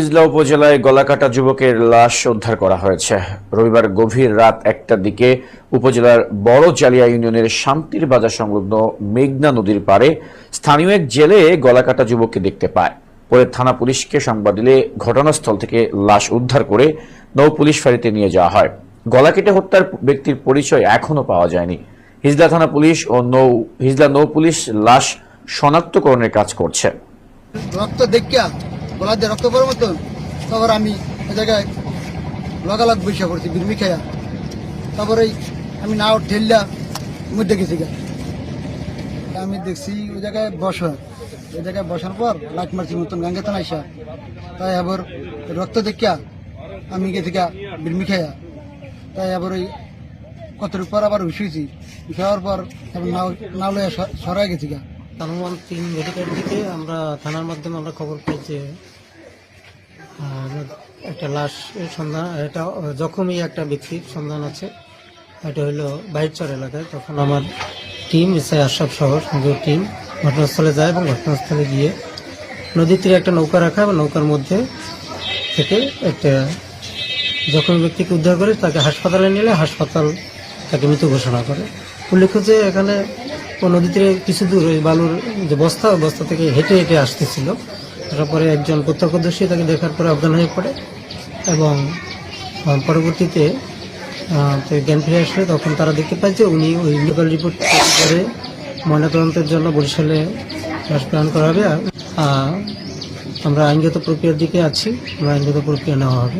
হিজলা উপজেলায় গলাকাটা যুবকের লাশ উদ্ধার করা হয়েছে। রবিবার গভীর রাত 1টার দিকে উপজেলার বড় জালিয়া ইউনিয়নের শান্তির বাজার সংলগ্ন মেঘনা নদীর পাড়ে স্থানীয় এক জেলে গলাকাটা যুবককে দেখতে পায়। পরে থানা পুলিশকে সংবাদ দিলে ঘটনাস্থল থেকে লাশ উদ্ধার করে নৌ পুলিশ ফাঁড়িতে নিয়ে যাওয়া হয়। গলা কেটে হত্যার ব্যক্তির পরিচয় এখনো পাওয়া যায়নি। হিজলা থানা পুলিশ ও হিজলা নৌ পুলিশ লাশ শনাক্তকরণের কাজ করছে। রক্ত দেখিয়া গলা দিয়ে রক্ত পড়ার মতন তারপর আমি ওই জায়গায় লগালগ বসে পড়ছি বিরমি খাইয়া। তারপরে আমি নাও ঠেললা মধ্যে গেছি গা। আমি দেখছি ওই জায়গায় বসা, ওই জায়গায় বসার পর লাইট মারছি মতন গাঙ্গে তো নাইসা। তাই আবার রক্ত দেখিয়া আমি গেছি গা বিরমি খাইয়া। তাই আবার ওই কতর পর আবার শুয়েছি, খাওয়ার পর নাও লইয়া সরাই গেছি গা। অনুমান 3 মেডিকেল থেকে আমরা থানার মাধ্যমে আমরা খবর পাই যে একটা লাশের সন্ধান, এটা জখমী একটা ব্যক্তির সন্ধান আছে। এটা হলো বাইরচর এলাকায়। তখন আমার টিম এসআই আশরাফ সহ সুন্দর টিম ঘটনাস্থলে যায় এবং ঘটনাস্থলে গিয়ে নদীর তীরে একটা নৌকা রাখা এবং নৌকার মধ্যে থেকে একটা জখমী ব্যক্তিকে উদ্ধার করে তাকে হাসপাতালে নিলে হাসপাতাল তাকে মৃত ঘোষণা করে। উল্লেখ্য যে এখানে ও নদী তীরে কিছু দূর ওই বালুর যে বস্তা থেকে হেঁটে হেঁটে আসতেছিল। তারপরে একজন প্রত্যক্ষদর্শী তাকে দেখার পরে অজ্ঞান হয়ে পড়ে এবং পরবর্তীতে জ্ঞান ফিরে আসলে তখন তারা দেখতে পায় যে উনি ওই মেডিকেল রিপোর্ট করে ময়নাতদন্তের জন্য বরিশালে লাশ প্রেরণ করা হবে। আমরা আইনগত প্রক্রিয়ার দিকে আছি, আমরা আইনগত প্রক্রিয়া নেওয়া হবে।